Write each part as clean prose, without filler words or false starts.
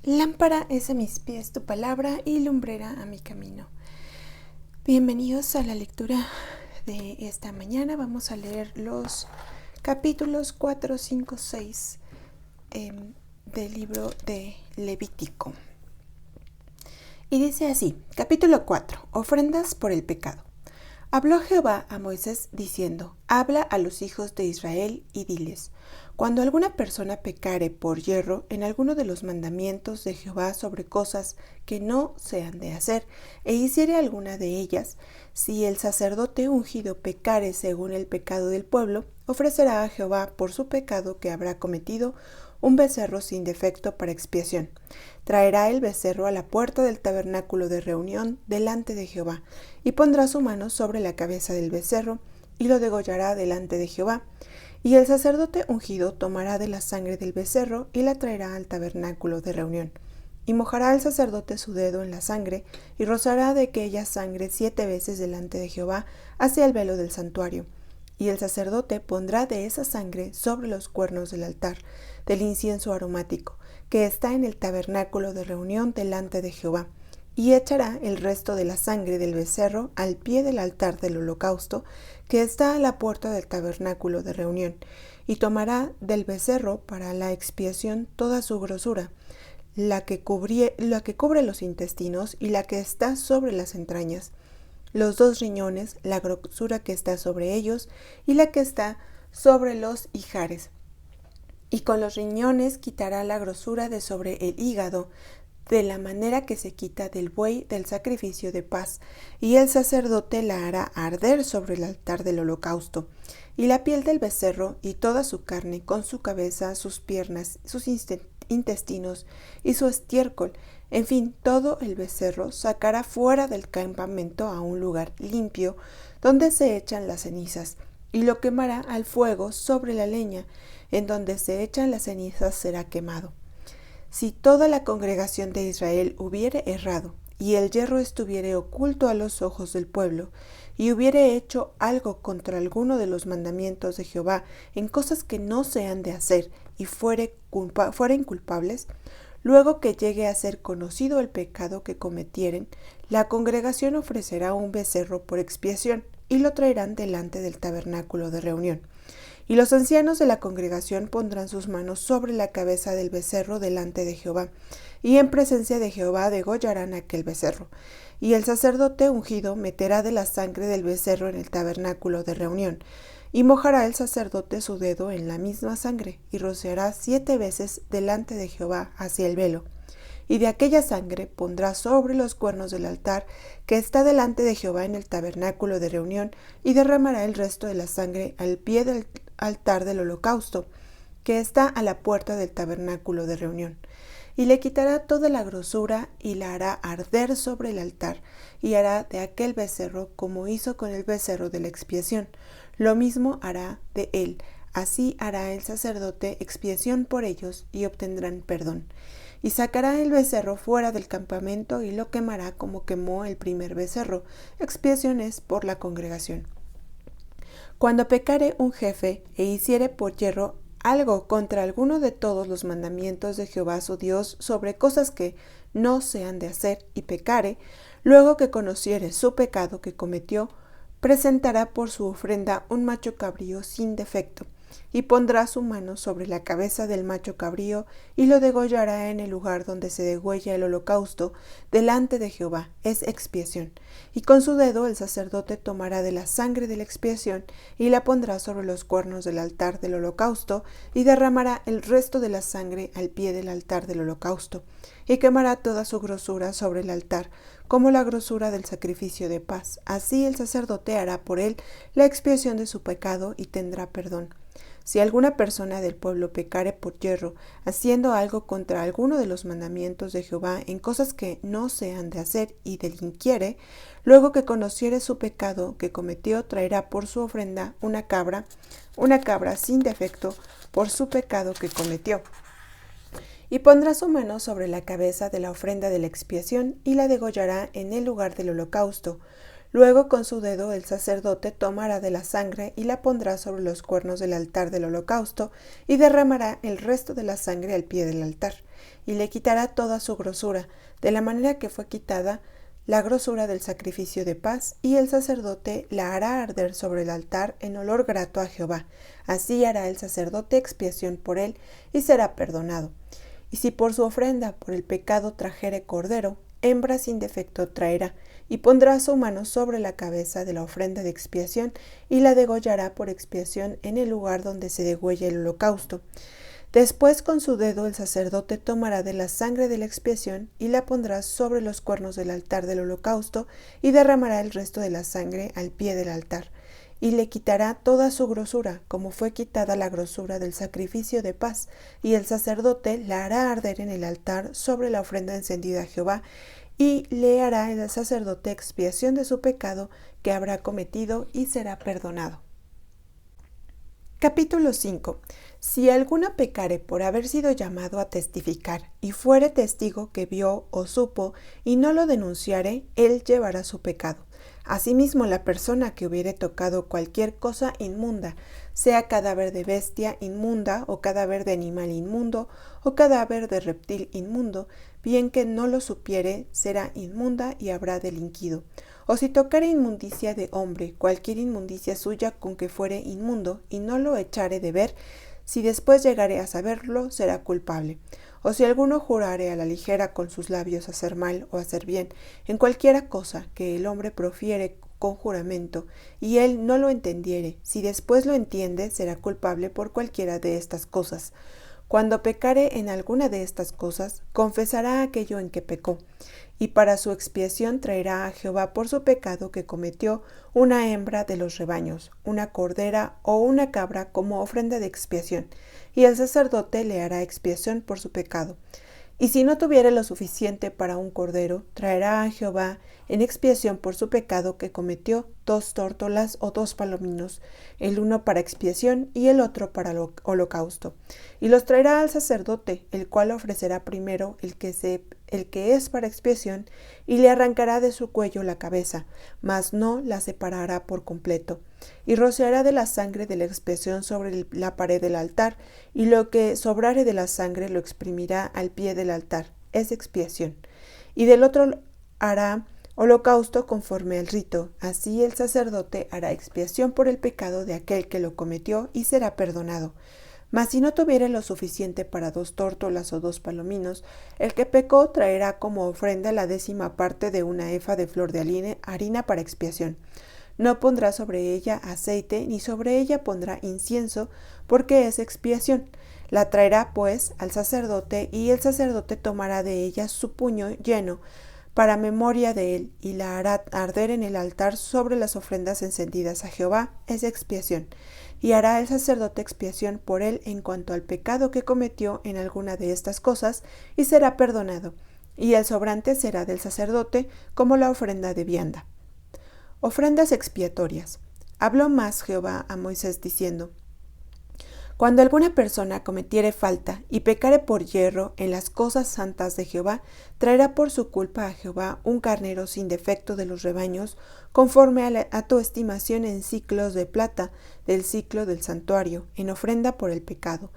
Lámpara es a mis pies tu palabra y lumbrera a mi camino. Bienvenidos a la lectura de esta mañana. Vamos a leer los capítulos 4, 5, 6 del libro de Levítico. Y dice así, capítulo 4, ofrendas por el pecado. Habló Jehová a Moisés diciendo, habla a los hijos de Israel y diles, cuando alguna persona pecare por yerro en alguno de los mandamientos de Jehová sobre cosas que no se han de hacer, e hiciere alguna de ellas, si el sacerdote ungido pecare según el pecado del pueblo, ofrecerá a Jehová por su pecado que habrá cometido un becerro sin defecto para expiación. Traerá el becerro a la puerta del tabernáculo de reunión delante de Jehová, y pondrá su mano sobre la cabeza del becerro, y lo degollará delante de Jehová. Y el sacerdote ungido tomará de la sangre del becerro, y la traerá al tabernáculo de reunión. Y mojará el sacerdote su dedo en la sangre, y rozará de aquella sangre 7 veces delante de Jehová hacia el velo del santuario. Y el sacerdote pondrá de esa sangre sobre los cuernos del altar, del incienso aromático, que está en el tabernáculo de reunión delante de Jehová, y echará el resto de la sangre del becerro al pie del altar del holocausto, que está a la puerta del tabernáculo de reunión, y tomará del becerro para la expiación toda su grosura, la que cubre los intestinos y la que está sobre las entrañas, los 2 riñones, la grosura que está sobre ellos y la que está sobre los ijares. Y con los riñones quitará la grosura de sobre el hígado, de la manera que se quita del buey del sacrificio de paz, y el sacerdote la hará arder sobre el altar del holocausto. Y la piel del becerro y toda su carne, con su cabeza, sus piernas, sus intestinos y su estiércol, en fin, todo el becerro sacará fuera del campamento a un lugar limpio, donde se echan las cenizas, y lo quemará al fuego sobre la leña, en donde se echan las cenizas será quemado. Si toda la congregación de Israel hubiere errado, y el yerro estuviere oculto a los ojos del pueblo, y hubiere hecho algo contra alguno de los mandamientos de Jehová en cosas que no se han de hacer, y fueren culpables, luego que llegue a ser conocido el pecado que cometieren, la congregación ofrecerá un becerro por expiación, y lo traerán delante del tabernáculo de reunión. Y los ancianos de la congregación pondrán sus manos sobre la cabeza del becerro delante de Jehová, y en presencia de Jehová degollarán aquel becerro. Y el sacerdote ungido meterá de la sangre del becerro en el tabernáculo de reunión, y mojará el sacerdote su dedo en la misma sangre, y rociará 7 veces delante de Jehová hacia el velo. Y de aquella sangre pondrá sobre los cuernos del altar que está delante de Jehová en el tabernáculo de reunión, y derramará el resto de la sangre al pie del altar del holocausto, que está a la puerta del tabernáculo de reunión. Y le quitará toda la grosura y la hará arder sobre el altar, y hará de aquel becerro como hizo con el becerro de la expiación. Lo mismo hará de él. Así hará el sacerdote expiación por ellos, y obtendrán perdón. Y sacará el becerro fuera del campamento y lo quemará como quemó el primer becerro. Expiación es por la congregación. Cuando pecare un jefe e hiciere por yerro algo contra alguno de todos los mandamientos de Jehová su Dios sobre cosas que no se han de hacer, y pecare, luego que conociere su pecado que cometió, presentará por su ofrenda un macho cabrío sin defecto, y pondrá su mano sobre la cabeza del macho cabrío, y lo degollará en el lugar donde se degüella el holocausto, delante de Jehová, es expiación. Y con su dedo el sacerdote tomará de la sangre de la expiación, y la pondrá sobre los cuernos del altar del holocausto, y derramará el resto de la sangre al pie del altar del holocausto, y quemará toda su grosura sobre el altar, como la grosura del sacrificio de paz. Así el sacerdote hará por él la expiación de su pecado, y tendrá perdón. Si alguna persona del pueblo pecare por yerro, haciendo algo contra alguno de los mandamientos de Jehová en cosas que no se han de hacer, y delinquiere, luego que conociere su pecado que cometió, traerá por su ofrenda una cabra sin defecto por su pecado que cometió. Y pondrá su mano sobre la cabeza de la ofrenda de la expiación, y la degollará en el lugar del holocausto. Luego con su dedo el sacerdote tomará de la sangre y la pondrá sobre los cuernos del altar del holocausto, y derramará el resto de la sangre al pie del altar. y le quitará toda su grosura, de la manera que fue quitada la grosura del sacrificio de paz, y el sacerdote la hará arder sobre el altar en olor grato a Jehová. Así hará el sacerdote expiación por él, y será perdonado. Y si por su ofrenda por el pecado trajere cordero, hembra sin defecto traerá, y pondrá su mano sobre la cabeza de la ofrenda de expiación, y la degollará por expiación en el lugar donde se degüella el holocausto. Después con su dedo el sacerdote tomará de la sangre de la expiación y la pondrá sobre los cuernos del altar del holocausto, y derramará el resto de la sangre al pie del altar, y le quitará toda su grosura, como fue quitada la grosura del sacrificio de paz, y el sacerdote la hará arder en el altar sobre la ofrenda encendida a Jehová, y le hará el sacerdote expiación de su pecado que habrá cometido, y será perdonado. Capítulo 5. Si alguno pecare por haber sido llamado a testificar, y fuere testigo que vio o supo, y no lo denunciare, él llevará su pecado. Asimismo, la persona que hubiere tocado cualquier cosa inmunda, sea cadáver de bestia inmunda, o cadáver de animal inmundo, o cadáver de reptil inmundo, bien que no lo supiere, será inmunda y habrá delinquido. O si tocare inmundicia de hombre, cualquier inmundicia suya con que fuere inmundo, y no lo echare de ver, si después llegare a saberlo, será culpable. O si alguno jurare a la ligera con sus labios hacer mal o hacer bien, en cualquiera cosa que el hombre profiere con juramento, y él no lo entendiere, si después lo entiende, será culpable por cualquiera de estas cosas. Cuando pecare en alguna de estas cosas, confesará aquello en que pecó, y para su expiación traerá a Jehová por su pecado que cometió una hembra de los rebaños, una cordera o una cabra como ofrenda de expiación, y el sacerdote le hará expiación por su pecado. Y si no tuviere lo suficiente para un cordero, traerá a Jehová en expiación por su pecado que cometió 2 tórtolas o 2 palominos, el uno para expiación y el otro para el holocausto. Y los traerá al sacerdote, el cual ofrecerá primero el que es para expiación, y le arrancará de su cuello la cabeza, mas no la separará por completo. Y rociará de la sangre de la expiación sobre la pared del altar, y lo que sobrare de la sangre lo exprimirá al pie del altar, es expiación. Y del otro hará holocausto conforme al rito. Así el sacerdote hará expiación por el pecado de aquel que lo cometió, y será perdonado. Mas si no tuviere lo suficiente para 2 tórtolas o 2 palominos, el que pecó traerá como ofrenda la 10ª parte de una efa de flor de harina para expiación. No pondrá sobre ella aceite, ni sobre ella pondrá incienso, porque es expiación. La traerá, pues, al sacerdote, y el sacerdote tomará de ella su puño lleno, para memoria de él, y la hará arder en el altar sobre las ofrendas encendidas a Jehová, es expiación. Y hará el sacerdote expiación por él en cuanto al pecado que cometió en alguna de estas cosas, y será perdonado. Y el sobrante será del sacerdote como la ofrenda de vianda. Ofrendas expiatorias. Habló más Jehová a Moisés diciendo: Cuando alguna persona cometiere falta y pecare por yerro en las cosas santas de Jehová, traerá por su culpa a Jehová un carnero sin defecto de los rebaños, conforme a tu estimación en siclos de plata, del siclo del santuario, en ofrenda por el pecado.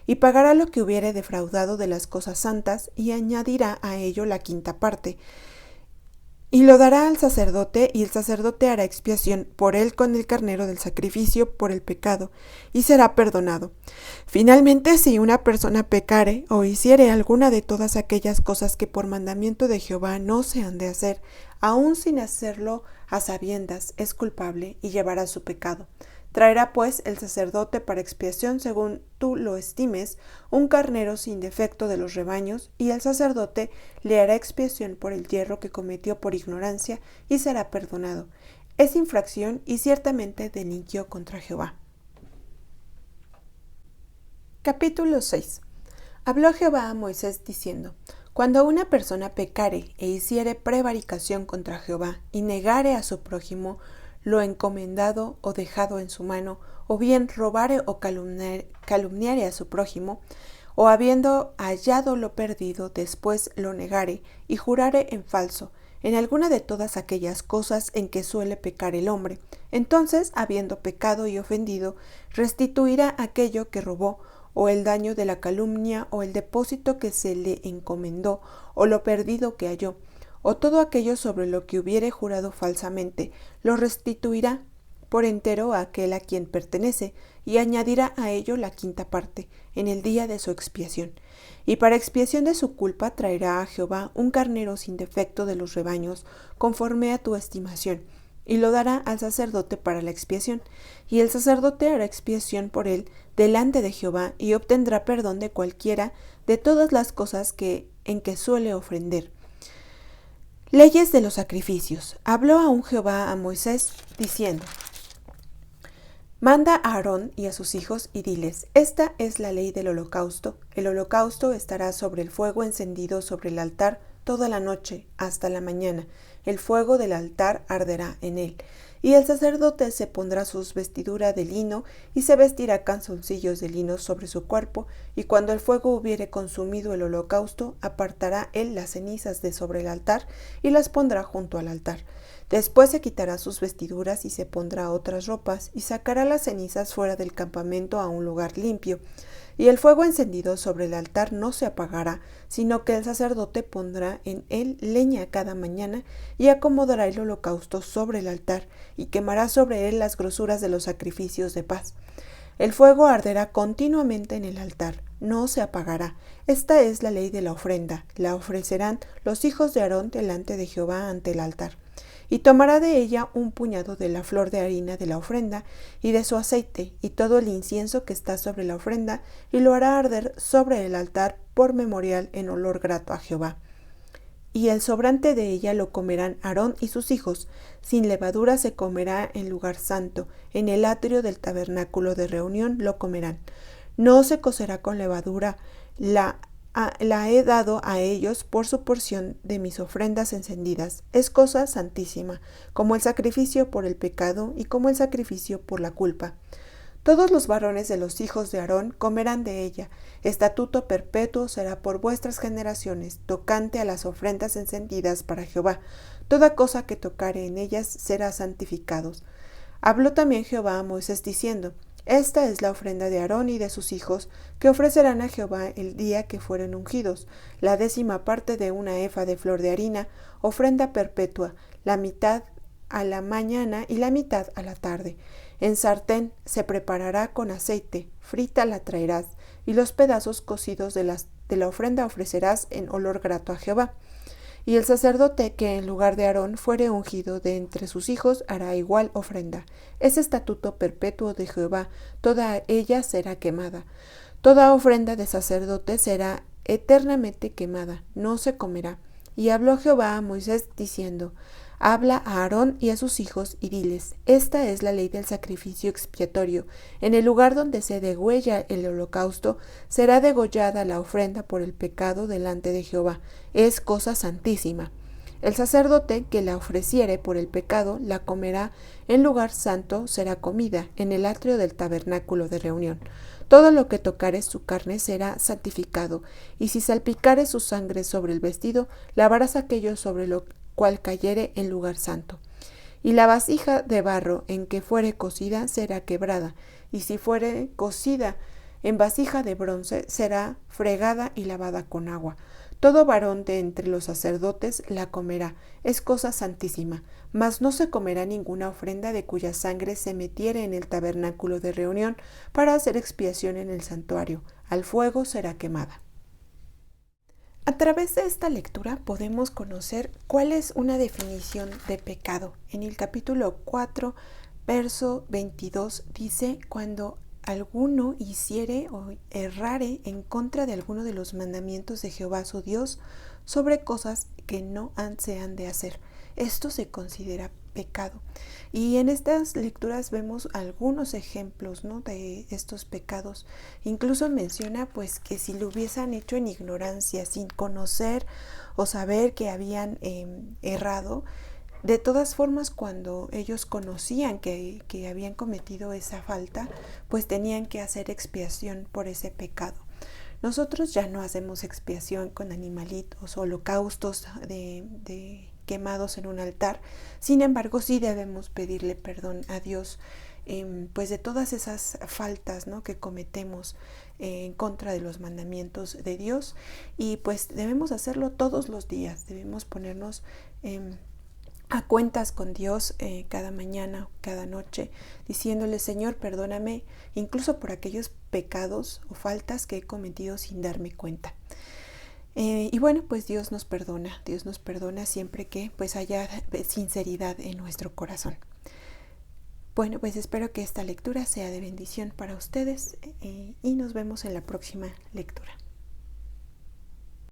Y pagará lo que hubiere defraudado de las cosas santas, y añadirá a ello la 5ª parte. Y lo dará al sacerdote, y el sacerdote hará expiación por él con el carnero del sacrificio por el pecado, y será perdonado. Finalmente, si una persona pecare o hiciere alguna de todas aquellas cosas que por mandamiento de Jehová no se han de hacer, aun sin hacerlo a sabiendas, es culpable y llevará su pecado. Traerá pues el sacerdote para expiación, según tú lo estimes, un carnero sin defecto de los rebaños, y el sacerdote le hará expiación por el yerro que cometió por ignorancia, y será perdonado. Es infracción y ciertamente delinquió contra Jehová. Capítulo 6. Habló Jehová a Moisés diciendo: Cuando una persona pecare e hiciere prevaricación contra Jehová, y negare a su prójimo lo encomendado o dejado en su mano, o bien robare o calumniare a su prójimo, o habiendo hallado lo perdido, después lo negare, y jurare en falso, en alguna de todas aquellas cosas en que suele pecar el hombre, entonces, habiendo pecado y ofendido, restituirá aquello que robó, o el daño de la calumnia, o el depósito que se le encomendó, o lo perdido que halló, o todo aquello sobre lo que hubiere jurado falsamente, lo restituirá por entero a aquel a quien pertenece, y añadirá a ello la quinta parte, en el día de su expiación. Y para expiación de su culpa traerá a Jehová un carnero sin defecto de los rebaños, conforme a tu estimación, y lo dará al sacerdote para la expiación. Y el sacerdote hará expiación por él delante de Jehová, y obtendrá perdón de cualquiera de todas las cosas en que suele ofrender. Leyes de los sacrificios. Habló aún Jehová a Moisés, diciendo: Manda a Aarón y a sus hijos y diles: Esta es la ley del holocausto. El holocausto estará sobre el fuego encendido sobre el altar toda la noche hasta la mañana. El fuego del altar arderá en él. Y el sacerdote se pondrá sus vestiduras de lino y se vestirá calzoncillos de lino sobre su cuerpo, y cuando el fuego hubiere consumido el holocausto, apartará él las cenizas de sobre el altar y las pondrá junto al altar. Después se quitará sus vestiduras y se pondrá otras ropas, y sacará las cenizas fuera del campamento a un lugar limpio. Y el fuego encendido sobre el altar no se apagará, sino que el sacerdote pondrá en él leña cada mañana, y acomodará el holocausto sobre el altar, y quemará sobre él las grosuras de los sacrificios de paz. El fuego arderá continuamente en el altar, no se apagará. Esta es la ley de la ofrenda. La ofrecerán los hijos de Aarón delante de Jehová ante el altar. Y tomará de ella un puñado de la flor de harina de la ofrenda, y de su aceite, y todo el incienso que está sobre la ofrenda, y lo hará arder sobre el altar por memorial en olor grato a Jehová. Y el sobrante de ella lo comerán Aarón y sus hijos. Sin levadura se comerá en lugar santo, en el atrio del tabernáculo de reunión lo comerán. No se cocerá con levadura, la he dado a ellos por su porción de mis ofrendas encendidas. Es cosa santísima, como el sacrificio por el pecado y como el sacrificio por la culpa. Todos los varones de los hijos de Aarón comerán de ella. Estatuto perpetuo será por vuestras generaciones, tocante a las ofrendas encendidas para Jehová. Toda cosa que tocare en ellas será santificados. Habló también Jehová a Moisés diciendo: Esta es la ofrenda de Aarón y de sus hijos, que ofrecerán a Jehová el día que fueren ungidos: la 10ª parte de una efa de flor de harina, ofrenda perpetua, la mitad a la mañana y la mitad a la tarde. En sartén se preparará con aceite, frita la traerás, y los pedazos cocidos de la ofrenda ofrecerás en olor grato a Jehová. Y el sacerdote que en lugar de Aarón fuere ungido de entre sus hijos hará igual ofrenda. Es estatuto perpetuo de Jehová, toda ella será quemada. Toda ofrenda de sacerdote será eternamente quemada, no se comerá. Y habló Jehová a Moisés diciendo: Habla a Aarón y a sus hijos y diles: Esta es la ley del sacrificio expiatorio. En el lugar donde se degüella el holocausto, será degollada la ofrenda por el pecado delante de Jehová. Es cosa santísima. El sacerdote que la ofreciere por el pecado la comerá en lugar santo, será comida en el atrio del tabernáculo de reunión. Todo lo que tocare su carne será santificado, y si salpicare su sangre sobre el vestido, lavarás aquello sobre lo cual cayere en lugar santo. Y la vasija de barro en que fuere cocida será quebrada, y si fuere cocida en vasija de bronce será fregada y lavada con agua. Todo varón de entre los sacerdotes la comerá, es cosa santísima, mas no se comerá ninguna ofrenda de cuya sangre se metiere en el tabernáculo de reunión para hacer expiación en el santuario, al fuego será quemada. A través de esta lectura podemos conocer cuál es una definición de pecado. En el capítulo 4, verso 22 dice: cuando alguno hiciere o errare en contra de alguno de los mandamientos de Jehová su Dios sobre cosas que no se han de hacer. Esto se considera pecado. Y en estas lecturas vemos algunos ejemplos, ¿no?, de estos pecados. Incluso menciona pues que si lo hubiesen hecho en ignorancia, sin conocer o saber que habían errado, de todas formas cuando ellos conocían que habían cometido esa falta, pues tenían que hacer expiación por ese pecado. Nosotros ya no hacemos expiación con animalitos o holocaustos de quemados en un altar. Sin embargo, sí debemos pedirle perdón a Dios pues de todas esas faltas, ¿no?, que cometemos en contra de los mandamientos de Dios, y pues debemos hacerlo todos los días. Debemos ponernos a cuentas con Dios cada mañana, cada noche, diciéndole: Señor, perdóname incluso por aquellos pecados o faltas que he cometido sin darme cuenta. Y bueno, pues Dios nos perdona siempre que pues haya sinceridad en nuestro corazón. Bueno, pues espero que esta lectura sea de bendición para ustedes y nos vemos en la próxima lectura.